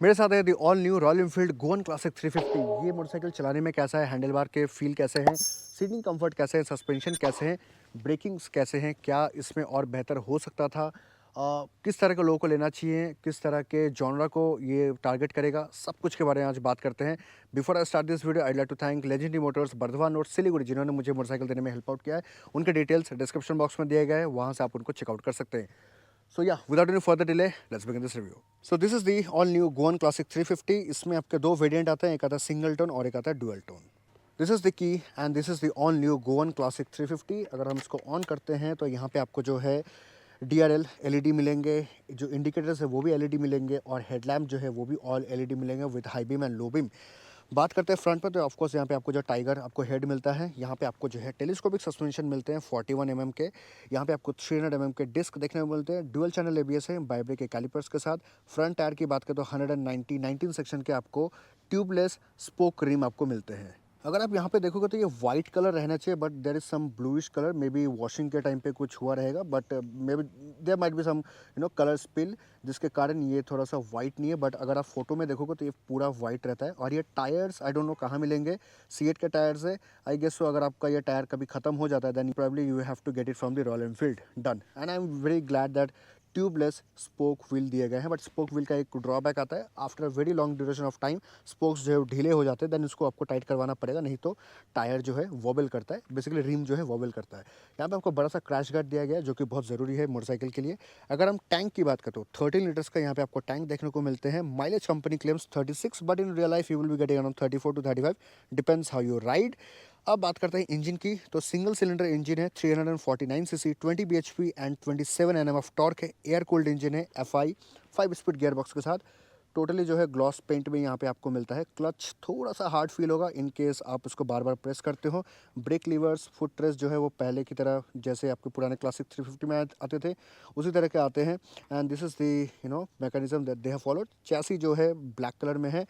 मेरे साथ है the all new royal enfield Goan classic 350। ये मोटरसाइकिल चलाने में कैसा है, हैंडल बार के फील कैसे हैं, सीटिंग कंफर्ट कैसे है, सस्पेंशन कैसे हैं, ब्रेकिंग्स कैसे हैं, क्या इसमें और बेहतर हो सकता था, किस तरह के लोगों को लेना चाहिए, किस तरह के जॉनरा को ये टारगेट करेगा, सब कुछ के बारे में आज बात करते हैं। Before I start this video I like to thank Legendary Motors Bardhaman road Siliguri, जिन्होंने मुझे मोटरसाइकिल देने में हेल्प आउट किया है। उनके डिटेल्स डिस्क्रिप्शन बॉक्स में दिए गए हैं, वहाँ से आप उनको चेकआउट कर सकते हैं। So yeah, without any further delay, let's begin this review. So this is the all new Goan Classic 350. इसमें आपके दो वेरिएंट आते हैं, एक आता है सिंगल टोन और एक आता है dual tone. This is the key and this is the all new Goan classic 350। अगर हम इसको ऑन करते हैं तो यहाँ पे आपको जो है DRL LED मिलेंगे, जो इंडिकेटर्स है वो भी LED मिलेंगे, और हेडलैम्प जो है वो भी ऑल LED मिलेंगे with high beam and low beam. बात करते हैं फ्रंट पर, तो ऑफकोर्स यहाँ पे आपको जो टाइगर आपको हेड मिलता है, यहाँ पे आपको जो है टेलीस्कोपिक सस्पेंशन मिलते हैं 41 mm के, यहाँ पे आपको 300 mm के डिस्क देखने को मिलते हैं, डुअल चैनल ABS है बाइब्रेक के कैलिपर्स के साथ। फ्रंट टायर की बात करें तो 119 सेक्शन के आपको ट्यूबलेस स्पोक रिम आपको मिलते हैं। अगर आप यहाँ पे देखोगे तो ये वाइट कलर रहना चाहिए, but there is some bluish colour, maybe washing के टाइम पे कुछ हुआ रहेगा, but maybe there might be some colour spill, जिसके कारण ये थोड़ा सा वाइट नहीं है। बट अगर आप फोटो में देखोगे तो ये पूरा वाइट रहता है। और ये टायर्स आई डोंट नो कहाँ मिलेंगे, सीएट के टायर्स है आई गेस। सो अगर आपका ये टायर कभी खत्म हो जाता है then probably you have to get it from the royal Enfield done. And I am very glad that tubeless spoke wheel दिए गए हैं। बट स्पोक व्हील का एक ड्रॉबैक आता है, after very long duration of time spokes जो है ढीले हो जाते हैं, देन इसको आपको टाइट करवाना पड़ेगा, नहीं तो टायर जो है वॉबल करता है, बेसिकली रिम जो है वॉबल करता है। यहाँ पे आपको बड़ा सा क्रैश गार्ड दिया गया है जो कि बहुत ज़रूरी है मोटरसाइकिल के लिए। अगर हम टैंक की बात करें तो 13 लीटर्स का यहाँ पे आपको टैंक देखने को मिलते हैं। Mileage company claims 36, but in real life you will be getting around 34 to 35, depends how you ride. अब बात करते हैं इंजन की, तो सिंगल सिलेंडर इंजन है, 349 CC, 20 bhp and 27 Nm of torque है। एयर कूल्ड इंजन है, FI 5 स्पीड गियर बॉक्स के साथ। टोटली जो है ग्लॉस पेंट में यहाँ पे आपको मिलता है। क्लच थोड़ा सा हार्ड फील होगा इन केस आप उसको बार बार प्रेस करते हो। ब्रेक लीवर्स, फुट ट्रेस जो है वो पहले की तरह जैसे आपके पुराने क्लासिक 350 में आते थे उसी तरह के आते हैं। And this is the mechanism that they have followed. Chassis जो है ब्लैक कलर में है,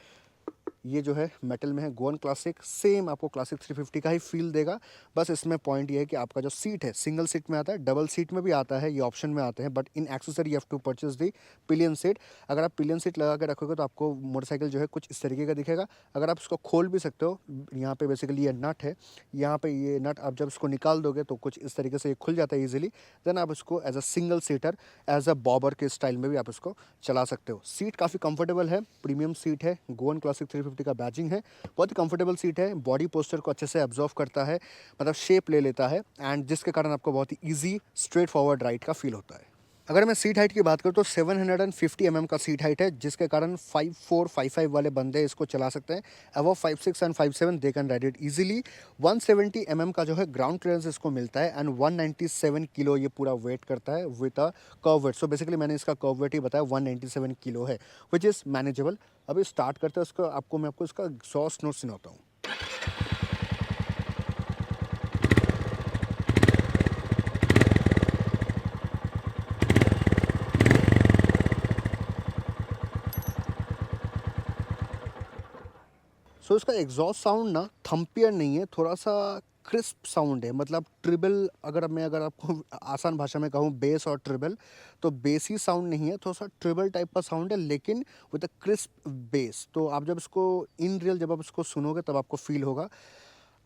ये जो है मेटल में है। गोवन क्लासिक सेम आपको क्लासिक 350 का ही फील देगा। बस इसमें पॉइंट ये है कि आपका जो सीट है सिंगल सीट में आता है, डबल सीट में भी आता है, ये ऑप्शन में आते हैं, but in accessory you have to purchase the pillion seat. अगर आप पिलियन सीट लगा के रखोगे तो आपको मोटरसाइकिल जो है कुछ इस तरीके का दिखेगा। अगर आप इसको खोल भी सकते हो, यहाँ पे बेसिकली ये नट है, यहाँ पे ये नट आप जब इसको निकाल दोगे तो कुछ इस तरीके से ये खुल जाता है ईजिली। देन आप इसको as a single seater, as a bobber के स्टाइल में भी आप इसको चला सकते हो। सीट काफ़ी कंफर्टेबल है, प्रीमियम सीट है, गोवन क्लासिक 350 का बैजिंग है, बहुत ही कंफर्टेबल सीट है। बॉडी पोस्चर को अच्छे से एब्जॉर्व करता है, मतलब शेप ले लेता है, एंड जिसके कारण आपको बहुत ही ईजी स्ट्रेट फॉरवर्ड राइड का फील होता है। अगर मैं सीट हाइट की बात करूँ तो 750 mm का सीट हाइट है, जिसके कारण 54, 55 वाले बंदे इसको चला सकते हैं। Above 56 and 57 they can ride it easily. 170 mm का जो है ग्राउंड क्लियरेंस इसको मिलता है, एंड 197 किलो ये पूरा वेट करता है with a curve wait. So basically मैंने इसका कर्व वेट ही बताया, 197 किलो है, विच इज़ मैनेजेबल। अभी स्टार्ट करते हैं उसको, मैं आपको इसका एग्जॉस्ट नोट सुनाता हूँ। सो इसका एग्जॉस्ट साउंड ना थम्पियर नहीं है, थोड़ा सा क्रिस्प साउंड है, मतलब ट्रिबल। अगर आपको आसान भाषा में कहूँ बेस और ट्रिबल, तो बेसी साउंड नहीं है, थोड़ा सा ट्रिबल टाइप का साउंड है, लेकिन विद अ क्रिस्प बेस। तो आप जब इसको इन रियल जब आप इसको सुनोगे तब आपको फील होगा।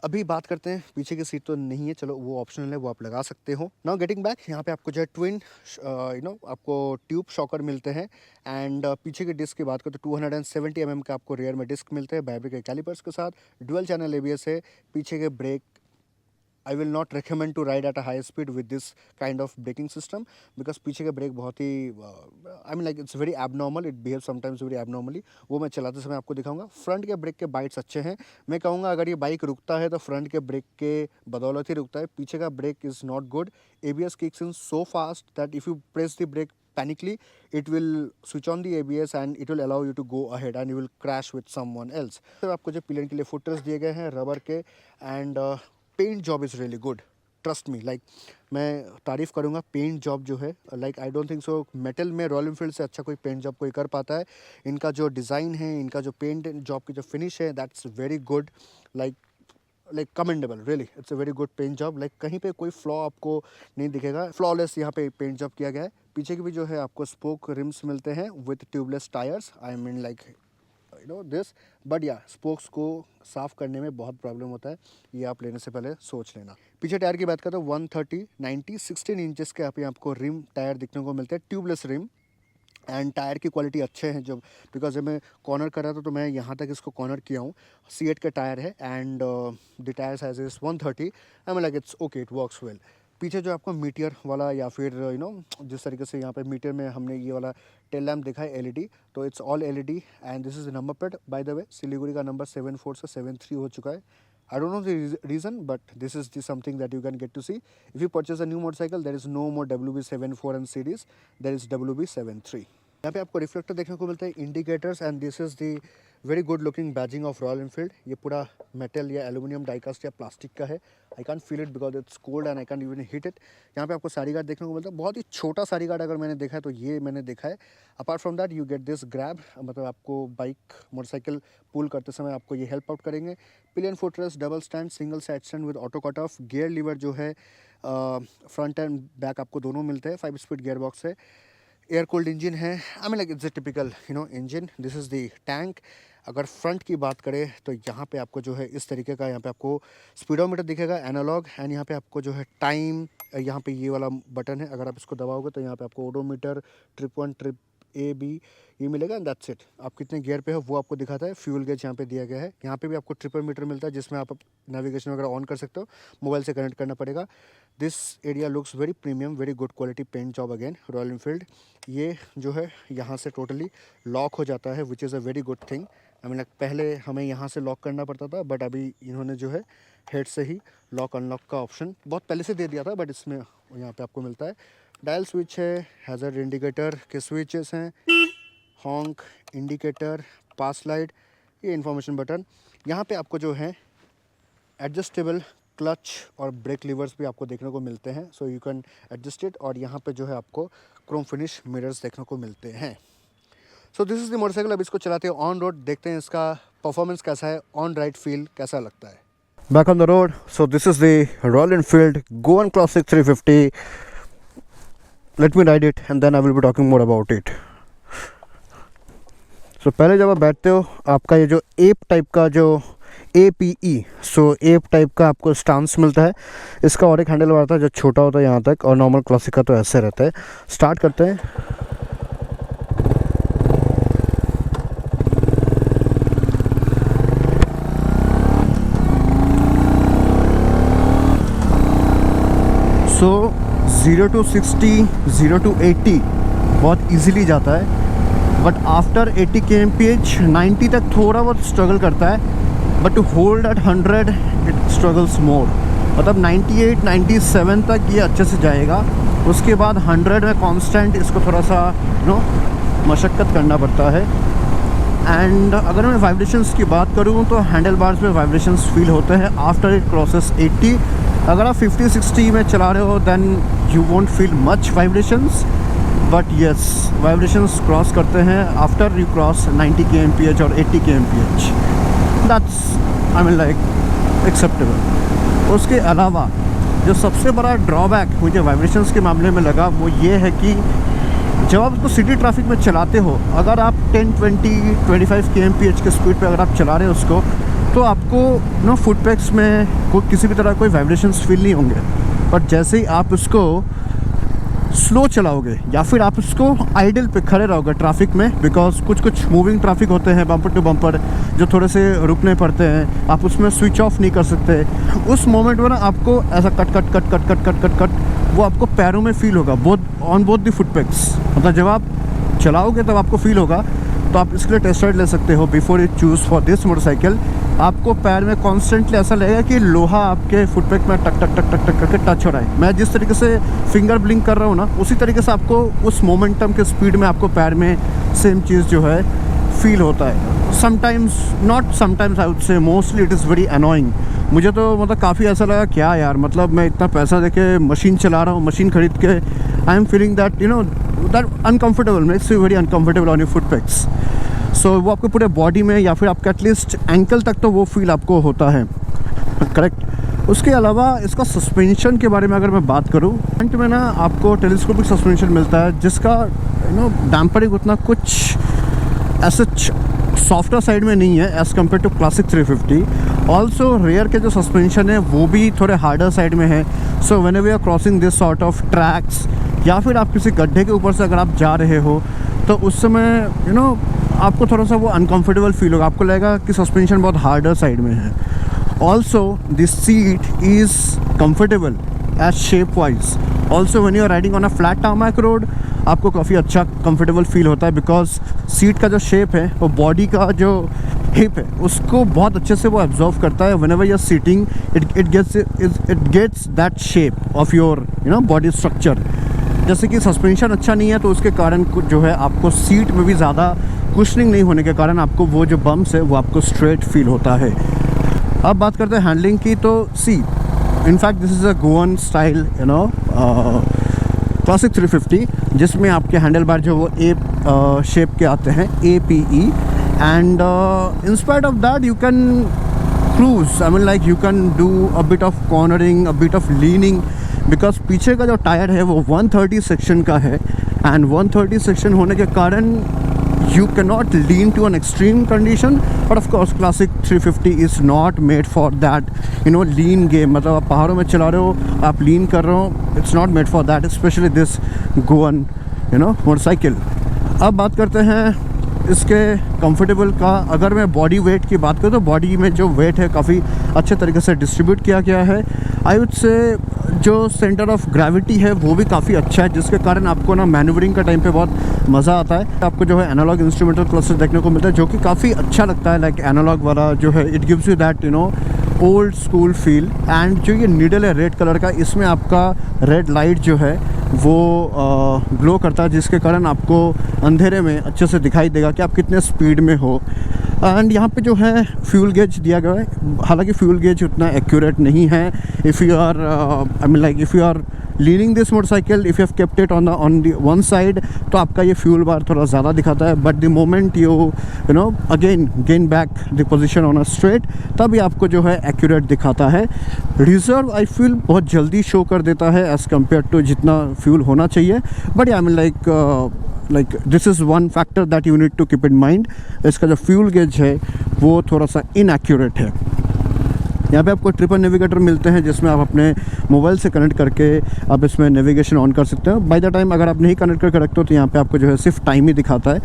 अभी बात करते हैं, पीछे की सीट तो नहीं है, चलो वो ऑप्शनल है, वो आप लगा सकते हो। नाउ गेटिंग बैक, यहाँ पे आपको जो है ट्विन आपको ट्यूब शॉकर मिलते हैं। एंड पीछे की डिस्क की बात करें तो 270 mm का आपको रेयर में डिस्क मिलते हैं, बैब्रिक के कैलिपर्स के साथ। डुअल चैनल ABS है। पीछे के brake, I will not recommend to ride at a high speed with this kind of braking system, because पीछे का ब्रेक बहुत ही I mean like it's very abnormal, it behave sometimes very abnormally. वो मैं चलाते समय आपको दिखाऊंगा। फ्रंट के ब्रेक के बाइट्स अच्छे हैं, मैं कहूँगा अगर ये बाइक रुकता है तो फ्रंट के ब्रेक के बदौलत ही रुकता है। पीछे का brake is not good. ABS kicks in so fast that if you press the brake panically, it will switch on the ABS and it will allow you to go ahead and you will crash with someone else. तो आपको जो pillion के लिए putters दिए गए हैं rubber के, and paint job is really good, trust me. Like मैं तारीफ़ करूँगा पेंट जॉब जो है, like I don't think so metal में रॉयल एनफील्ड से अच्छा कोई पेंट जॉब कोई कर पाता है। इनका जो डिज़ाइन है, इनका जो पेंट जॉब की जो फिनिश है, that's very good. Like commendable, really it's a very good paint job. Like कहीं पे कोई फ्लॉ आपको नहीं दिखेगा, फ्लॉलेस यहाँ पे पेंट जॉब किया गया है। पीछे के भी जो है आपको स्पोक रिम्स मिलते हैं with tubeless tyres, I mean like this, but या स्पोक्स को साफ़ करने में बहुत प्रॉब्लम होता है, ये आप लेने से पहले सोच लेना। पीछे टायर की बात करें तो 130, 90, 16 इंचेस के यहाँ पे आपको रिम टायर दिखने को मिलते हैं, ट्यूबलेस रिम। एंड टायर की क्वालिटी अच्छे हैं, जब बिकॉज जब मैं कॉर्नर कर रहा था तो मैं यहाँ तक इसको कॉर्नर किया हूँ। C8 का टायर है and the tyre size is 130, I mean like it's okay, it works well. पीछे जो आपको मीटर वाला या फिर जिस तरीके से यहाँ पे मीटर में हमने ये वाला टेल लैम्प देखा है LED, तो it's all LED and this is number plate by the way, Siliguri का नंबर 74 से 73 हो चुका है। I don't know the reason, but this is something that you can get to see. If you purchase a new motorcycle, there is no more WB74 and series, there is WB73. यहाँ पे आपको reflector देखने को मिलता है, indicators, and this is the very good looking badging of royal Enfield. ये पूरा metal या एल्यूमिनियम डाइकास्ट या प्लास्टिक का है। I can feel it because it's cold and I can even hit it. यहाँ पे आपको सारी गार्ड देखने को मिलता है, बहुत ही छोटा सारी गार्ड अगर मैंने देखा है तो ये मैंने देखा है। Apart from that you get this grab, मतलब आपको बाइक मोटरसाइकिल पुल करते समय आपको ये हेल्प आउट करेंगे। Pillion footrest, double stand, single side stand with auto cut off, gear lever जो है फ्रंट एंड बैक आपको दोनों मिलते हैं, 5 स्पीड गियर बॉक्स है, एयर कूल्ड इंजन है, आई mean like it's a typical engine. This is the tank. अगर front की बात करें तो यहाँ पे आपको जो है इस तरीके का यहाँ पे आपको स्पीडोमीटर दिखेगा एनालॉग, एंड यहाँ पे आपको जो है टाइम, यहाँ पे ये वाला बटन है, अगर आप इसको दबाओगे तो यहाँ पे आपको odometer, trip 1, trip A, B ये मिलेगा एंड दैट्स इट। आप कितने गियर पे हो वो आपको दिखाता है। फ्यूल गेज यहाँ पे दिया गया है। यहाँ पे भी आपको ट्रिपर मीटर मिलता है जिसमें आप नेविगेशन वगैरह ऑन कर सकते हो, मोबाइल से कनेक्ट करना पड़ेगा। This area looks very premium, very good quality paint job again Royal Enfield. ये जो है यहाँ से टोटली लॉक हो जाता है which is a very good thing. I mean पहले हमें यहाँ से लॉक करना पड़ता था, बट अभी इन्होंने जो है हेड से ही लॉक अनलॉक का ऑप्शन बहुत पहले से दे दिया था, बट इसमें यहाँ पे आपको मिलता है। डायल स्विच है, हैज़र्ड इंडिकेटर के स्विचेस हैं, हॉन्क, इंडिकेटर, पास लाइट, ये इन्फॉर्मेशन बटन। यहाँ पे आपको जो है एडजस्टेबल क्लच और ब्रेक लीवर्स भी आपको देखने को मिलते हैं, so you can adjust it. और यहाँ पे जो है आपको क्रोम फिनिश मिरर्स देखने को मिलते हैं। सो दिस इज़ द मोटरसाइकिल। अब इसको चलाते हैं ऑन रोड, देखते हैं इसका परफॉर्मेंस कैसा है, ऑन राइड फील कैसा लगता है। Back on the road, so this is the royal enfield Goan classic 350। Let me ride it and then I will be talking more about it. So पहले जब आप बैठते हो आपका ये जो एप टाइप का जो APE, सो एप टाइप का आपको स्टांस मिलता है। इसका और एक हैंडल बार था जो छोटा होता है यहाँ तक, और नॉर्मल क्लासिक का तो ऐसे रहता है। स्टार्ट करते हैं। सो 0 to 60, 0 to 80 बहुत इजीली जाता है, बट आफ्टर 80 kmph 90 तक थोड़ा बहुत स्ट्रगल करता है, but to hold at 100 it struggles more. मतलब 98, 97 तक ये अच्छे से जाएगा, उसके बाद 100 में कांस्टेंट इसको थोड़ा सा मशक्क़त करना पड़ता है। एंड अगर मैं वाइब्रेशंस की बात करूँ तो हैंडल बार्स में वाइब्रेशंस फील होते हैं आफ्टर इट क्रॉसेस 80। अगर आप 50-60 में चला रहे हो then you won't feel much vibrations, but yes vibrations cross करते हैं आफ्टर यू क्रॉस 90 kmph और 80 kmph। That's I mean like acceptable. उसके अलावा जो सबसे बड़ा ड्रॉबैक मुझे वाइब्रेशंस के मामले में लगा वो ये है कि जब आप उसको सिटी ट्रैफिक में चलाते हो, अगर आप 10, 20, 25 kmph के स्पीड पे अगर आप चला रहे हो उसको, तो आपको फुटपैक्स में कोई किसी भी तरह कोई वाइब्रेशंस फील नहीं होंगे। बट जैसे ही आप उसको स्लो चलाओगे या फिर आप उसको आइडल पे खड़े रहोगे ट्रैफिक में, बिकॉज कुछ मूविंग ट्रैफिक होते हैं बम्पर टू बम्पर जो थोड़े से रुकने पड़ते हैं, आप उसमें स्विच ऑफ नहीं कर सकते। उस मोमेंट में ना आपको ऐसा cut cut cut cut cut cut cut cut वो आपको पैरों में फील होगा, ऑन बोथ द फुटपैक्स। मतलब जब आप चलाओगे तब आपको फील होगा। तो आप इसके लिए टेस्ट राइड ले सकते हो before you choose for this motorcycle. आपको पैर में कॉन्स्टेंटली ऐसा लगेगा कि लोहा आपके फुटपैक में टक टक टक टक टक करके टच हो रहा है। मैं जिस तरीके से फिंगर ब्लिंक कर रहा हूँ ना, उसी तरीके से आपको उस मोमेंटम के स्पीड में आपको पैर में सेम चीज़ जो है फील होता है। Sometimes not sometimes I would say mostly it is very annoying. मुझे तो मतलब काफ़ी ऐसा लगा क्या यार, मतलब मैं इतना पैसा देके मशीन चला रहा हूँ, मशीन खरीद के I am feeling that that uncomfortable, makes you very uncomfortable on your footpegs. So वो आपके पूरे बॉडी में या फिर आपका एटलीस्ट एंकल तक तो वो फील आपको होता है, करेक्ट। उसके अलावा इसका सस्पेंशन के बारे में अगर मैं बात करूँ, फ्रंट में ना आपको टेलीस्कोपिक सस्पेंशन मिलता है जिसका डैम्परिंग उतना कुछ ऐसे सॉफ्टर साइड में नहीं है as compare to classic 350। Also rear के जो सस्पेंशन है वो भी थोड़े हार्डर साइड में है। So when we are crossing this sort of tracks या फिर आप किसी गड्ढे के ऊपर से अगर आप जा रहे हो तो उस समय आपको थोड़ा सा वो अनकम्फर्टेबल फील होगा, आपको लगेगा कि सस्पेंशन बहुत हार्डर साइड में है। Also this seat is comfortable as shape wise. Also when you are riding on a flat tarmac road आपको काफ़ी अच्छा कंफर्टेबल फील होता है, बिकॉज सीट का जो शेप है वो बॉडी का जो हिप है उसको बहुत अच्छे से वो एब्जॉर्व करता है। Whenever you are sitting it gets that shape of your body structure. जैसे कि सस्पेंशन अच्छा नहीं है तो उसके कारण जो है आपको सीट में भी ज़्यादा कुशनिंग नहीं होने के कारण आपको वो जो बम्प्स है वो आपको स्ट्रेट फील होता है। अब बात करते हैं हैंडलिंग की, तो see in fact this is a Goan style classic 350 जिसमें आपके हैंडल बार जो वो ए शेप के आते हैं, APE, and in spite of that you can cruise, I mean like you can do a bit of cornering, a bit of leaning, because पीछे का जो टायर है वो 130 सेक्शन का है एंड 130 सेक्शन होने के कारण you cannot lean to an extreme condition, but of course classic 350 is not made for that lean game। मतलब आप पहाड़ों में चला रहे हो, आप लीन कर रहे हो, it's not made for that, especially this Goan motorcycle. अब बात करते हैं इसके कंफर्टेबल का। अगर मैं बॉडी वेट की बात करूँ तो बॉडी में जो वेट है काफ़ी अच्छे तरीके से डिस्ट्रीब्यूट किया गया है। आई वुड से जो सेंटर ऑफ ग्रेविटी है वो भी काफ़ी अच्छा है, जिसके कारण आपको ना मैन्यूवरिंग का टाइम पे बहुत मज़ा आता है। आपको जो है एनालॉग इंस्ट्रूमेंटल क्लस्टर देखने को मिलता है जो कि काफ़ी अच्छा लगता है, लाइक एनालॉग वाला जो है it gives you that old school feel. And जो ये नीडल है रेड कलर का, इसमें आपका रेड लाइट जो है वो ग्लो करता है, जिसके कारण आपको अंधेरे में अच्छे से दिखाई देगा कि आप कितने स्पीड में हो। एंड यहाँ पे जो है फ्यूल गेज दिया गया है, हालांकि फ्यूल गेज उतना एक्यूरेट नहीं है। If you are I mean like if you are leaning this motorcycle, if you have kept it on the one side तो आपका ये फ्यूल बार थोड़ा ज़्यादा दिखाता है, but the moment you again gain back the position on a straight तब ये आपको जो है एक्यूरेट दिखाता है। रिजर्व आई फील बहुत जल्दी शो कर देता है एज़ कम्पेयर टू जितना फ्यूल होना चाहिए, but I mean like this is one factor that you need to keep in mind. इसका जो फ्यूल गेज है वो थोड़ा सा इनएक्यूरेट है। यहाँ पे आपको ट्रिपल नेविगेटर मिलते हैं जिसमें आप अपने मोबाइल से कनेक्ट करके आप इसमें नेविगेशन ऑन कर सकते हो। बाय द टाइम अगर आप नहीं कनेक्ट करके रखते हो तो यहाँ पे आपको जो है सिर्फ टाइम ही दिखाता है।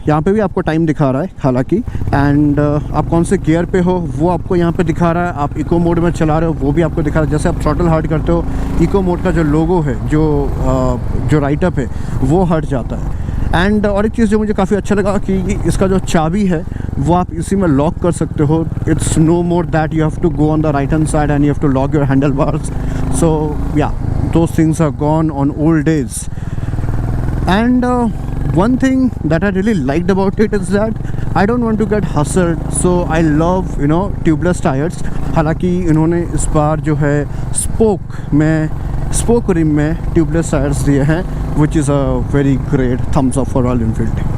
यहाँ पे भी आपको टाइम दिखा रहा है हालांकि, एंड आप कौन से गियर पे हो वो आपको यहाँ पे दिखा रहा है। आप इको मोड में चला रहे हो वो भी आपको दिखा रहा है। जैसे आप थ्रॉटल हार्ड करते हो, इको मोड का जो लोगो है जो राइट अप है वो हट जाता है। एंड और एक चीज़ जो मुझे काफ़ी अच्छा लगा कि इसका जो चाबी है वो आप इसी में लॉक कर सकते हो। It's no more that you have to go on the right hand side and you have to lock your handle bars. So yeah those things are gone on old days. And one thing that I really liked about it is that I don't want to get hustled, so I love tubeless tires। हालांकि इन्होंने इस बार जो है spoke rim में tubeless tyres दिए हैं, which is a very great thumbs up for Royal Enfield।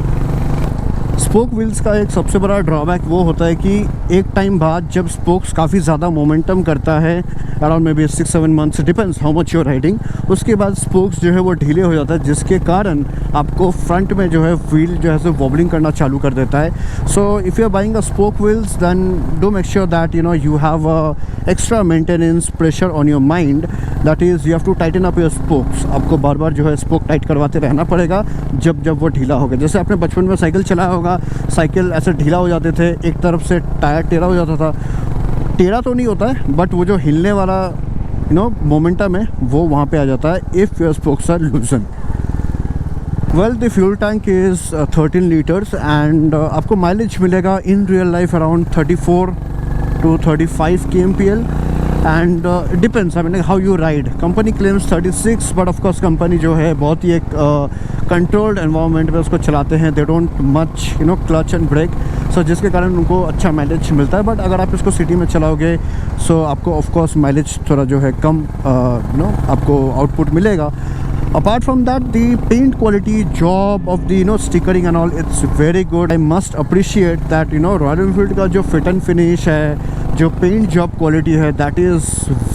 Spoke wheels का एक सबसे बड़ा ड्रॉबैक वो होता है कि एक टाइम बाद जब स्पोक्स काफ़ी ज़्यादा मोमेंटम करता है, around maybe 6-7 months, depends how much you're riding, उसके बाद स्पोक्स जो है वो ढीले हो जाता है, जिसके कारण आपको फ्रंट में जो है व्हील जो है सो वॉबलिंग करना चालू कर देता है। So if you are buying a spoke wheels then do make sure that you have extra maintenance pressure on your mind, that is you have to tighten up your spokes. आपको बार बार जो है spoke tight करवाते रहना पड़ेगा जब वो ढीला होगा। जैसे आपने बचपन में साइकिल चलाया होगा, साइकिल ऐसे ढीला हो जाते थे, एक तरफ से टायर टेढ़ा हो जाता था। टेढ़ा तो नहीं होता है बट वो जो हिलने वाला मोमेंटम है वो वहाँ पे आ जाता है if your spokes are loosen. Well the fuel tank is 13 litres and आपको माइलेज मिलेगा in real life around 34 to 35 kmpl and it depends I mean how you ride. Company claims 36, but of course company जो है बहुत ही एक controlled environment में उसको चलाते हैं। They don't much clutch and brake, so जिसके कारण उनको अच्छा माइलेज मिलता है। बट अगर आप इसको सिटी में चलाओगे सो आपको ऑफ कोर्स माइलेज थोड़ा जो है कम आपको आउटपुट मिलेगा। Apart from that, the paint quality job of the stickering and all, it's very good. I must appreciate that Royal Enfield का जो fit and finish है जो पेंट जॉब क्वालिटी है that is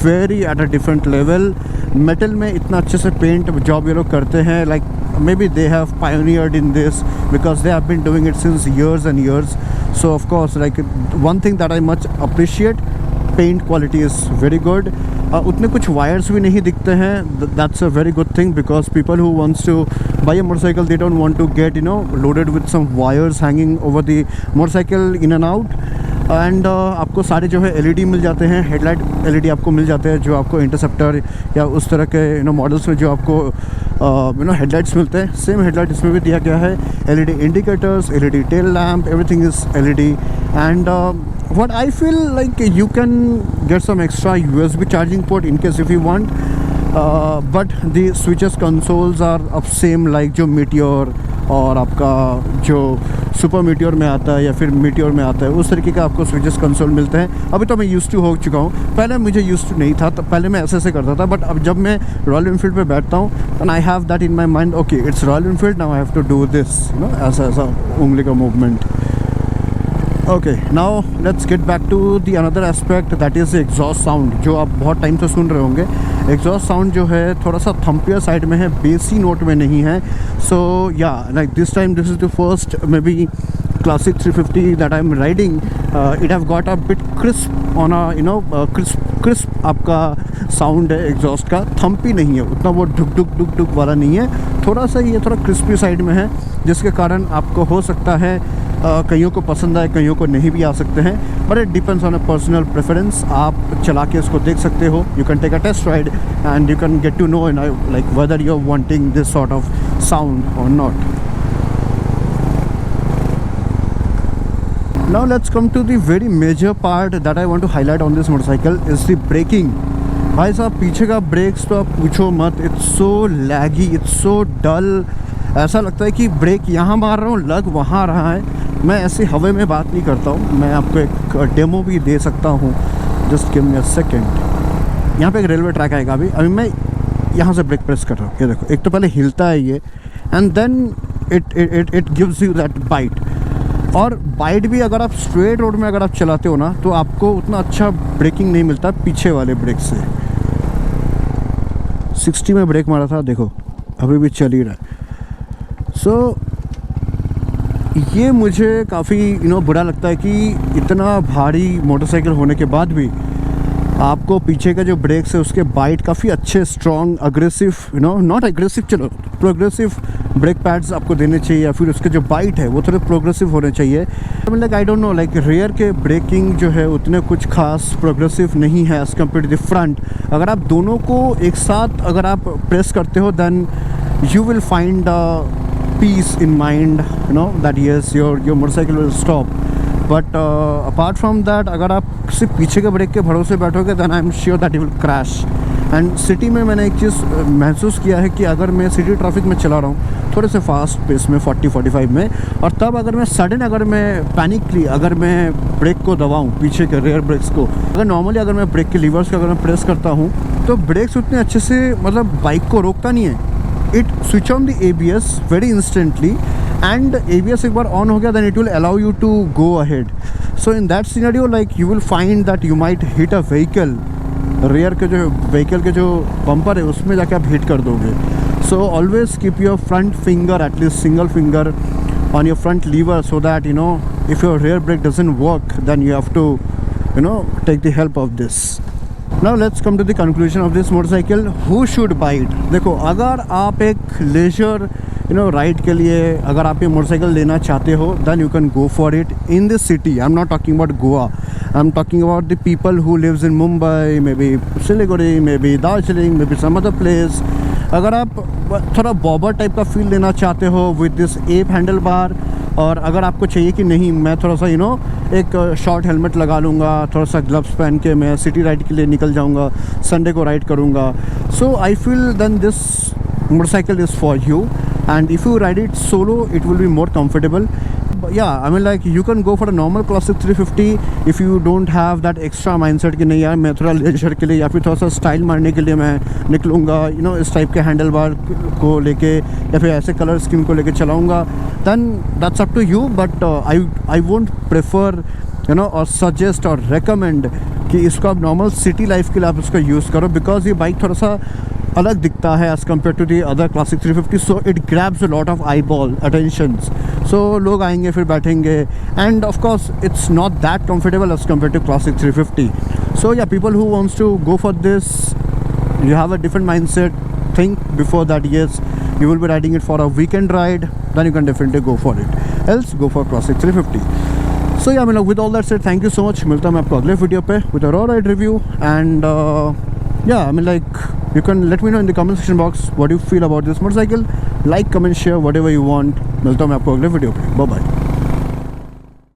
very at a different level. Metal में इतना अच्छे से paint job ये लोग करते हैं, like maybe they have pioneered in this because they have been doing it since years and years. So of course, like one thing that I much appreciate, paint quality is very good. उतने कुछ wires भी नहीं दिखते हैं, that's a very good thing because people who wants to buy a motorcycle, they don't want to get loaded with some wires hanging over the motorcycle in and out. And आपको सारे जो है LED मिल जाते हैं, headlight LED आपको मिल जाते हैं जो आपको इंटरसेप्टर या उस तरह के मॉडल्स में जो आपको हेडलाइट्स मिलते हैं, सेम हेडलाइट इसमें भी दिया गया है। LED indicators, LED tail lamp, everything is LED. And what I feel like you can get some extra USB charging port in case if you want, but the switches consoles are of same like जो Meteor और आपका जो super meteor में आता है या फिर meteor में आता है, उस तरीके का आपको स्विचेस कंसोल मिलते हैं। अभी तो मैं यूज्ड टू हो चुका हूँ, पहले मुझे यूज्ड टू नहीं था, तो पहले मैं ऐसे करता था, बट अब जब मैं रॉयल एनफील्ड पे बैठता हूँ and I have that in my mind, okay it's Royal Enfield, now I have to do this, ऐसा उंगली का movement. Okay, now let's get back to the another aspect, that is exhaust sound, जो आप बहुत time से सुन रहे होंगे। Exhaust sound जो है थोड़ा सा थम्पियर साइड में है, बेसी नोट में नहीं है। सो या like this time this is the first may be classic 350 that I'm riding. It have got a bit crisp on a crisp आपका साउंड है एग्जॉस्ट का, थम्पी नहीं है उतना, वो ढुक ढुक ढुक ढुक वाला नहीं है, थोड़ा सा ये थोड़ा क्रिस्पी साइड में है, जिसके कारण आपको हो सकता है कईयों को पसंद आए, कईयों को नहीं भी आ सकते हैं, but it depends on a personal preference. आप चला के इसको देख सकते हो, you can take a test ride and you can get to know like whether you are wanting this sort of sound और not. Now let's come to the very major part that I want to highlight on this motorcycle is the braking. भाई साहब पीछे का breaks तो आप पूछो मत, it's so laggy, it's so डल, ऐसा लगता है कि ब्रेक यहाँ मार रहा हूँ लग वहाँ रहा है। मैं ऐसे हवा में बात नहीं करता हूँ, मैं आपको एक डेमो भी दे सकता हूँ, just give me a second. यहाँ पे एक रेलवे ट्रैक आएगा, अभी मैं यहाँ से ब्रेक प्रेस कर रहा हूँ, ये देखो, एक तो पहले हिलता है ये and then it gives you that bite. और बाइट भी अगर आप स्ट्रेट रोड में अगर आप चलाते हो ना, तो आपको उतना अच्छा ब्रेकिंग नहीं मिलता पीछे वाले ब्रेक से। 60 में ब्रेक मारा था, देखो अभी भी चल ही रहा है। सो ये मुझे काफ़ी बुरा लगता है कि इतना भारी मोटरसाइकिल होने के बाद भी आपको पीछे का जो ब्रेक्स है उसके बाइट काफ़ी अच्छे, स्ट्रॉन्ग, अग्रेसिव, नॉट एग्रेसिव, चलो प्रोग्रेसिव ब्रेक पैड्स आपको देने चाहिए, या फिर उसके जो बाइट है वो थोड़े प्रोग्रेसिव होने चाहिए। Like I don't know, like rear के ब्रेकिंग जो है उतने कुछ खास प्रोग्रेसिव नहीं है as compare to the front. अगर आप दोनों को एक साथ अगर आप प्रेस करते हो then you will find peace in mind, that yes your motorcycle will stop. But apart from that, अगर आप सिर्फ पीछे के ब्रेक के भरोसे बैठोगे then I am sure that you will crash. And city में मैंने एक चीज़ महसूस किया है कि अगर मैं सिटी ट्रैफिक में चला रहा हूँ थोड़े से फास्ट पेस में 40-45 में, और तब अगर मैं सडन अगर मैं पैनिकली अगर मैं ब्रेक को दबाऊँ, पीछे के रेयर ब्रेक्स को, अगर नॉर्मली अगर मैं ब्रेक के लीवर्स को अगर मैं प्रेस करता हूँ तो ब्रेक्स उतने अच्छे से मतलब बाइक को रोकता नहीं है। It switch on the ABS very instantly, and ABS एक बार ऑन हो गया then it will allow you to go ahead. So in that scenario like you will find that you might hit a vehicle, rear के जो vehicle के जो bumper है उसमें जाके आप हिट कर दोगे। So always keep your front finger, at least single finger on your front lever, so that if your rear brake doesn't work then you have to take the help of this. Now let's come to the conclusion of this motorcycle. Who should buy it? देखो, अगर आप एक laser ride के लिए अगर आप ये motorcycle लेना चाहते हो then you can go for it in this city. I'm not talking about Goa. I'm talking about the people who lives in Mumbai, maybe Siliguri, maybe Darjeeling, maybe some other place. अगर आप थोड़ा bobber type का feel लेना चाहते हो with this app handle bar, और अगर आपको चाहिए कि नहीं मैं थोड़ा सा एक शॉर्ट हेलमेट लगा लूँगा, थोड़ा सा ग्लव्स पहन के मैं सिटी राइड के लिए निकल जाऊँगा, संडे को राइड करूँगा, so I feel then this motorcycle is for you. And if you ride it solo it will be more comfortable. But yeah, I mean like you can go for a normal classic 350 if you don't have that extra mindset कि नहीं यार मैं थोड़ा laser के लिए या फिर थोड़ा सा स्टाइल मारने के लिए मैं निकलूँगा, इस टाइप के हैंडल बार को लेके या फिर ऐसे कलर स्कीम को लेके चलाऊँगा, then that's up to you. But I won't prefer और सजेस्ट और रेकमेंड कि इसको आप नॉर्मल सिटी लाइफ के लिए आप इसका यूज़ करो, बिकॉज ये बाइक थोड़ा सा अलग दिखता है as compare to the other classic 350. So it grabs a lot of eyeball attentions. So लोग आएंगे फिर बैठेंगे, and of course it's not that comfortable as compare to classic 350. So yeah people who wants to go for this, you have a different mindset, think before that. Yes, you will be riding it for a weekend ride, then you can definitely go for it. Else go for Classic 350. So yeah, with all that said, thank you so much. मिलता हूँ मैं आपको अगले video पे with a raw ride review, and yeah, you can let me know in the comment section box what you feel about this motorcycle. Like, comment, share, whatever you want. मिलता हूँ मैं आपको अगले वीडियो पे. Bye bye.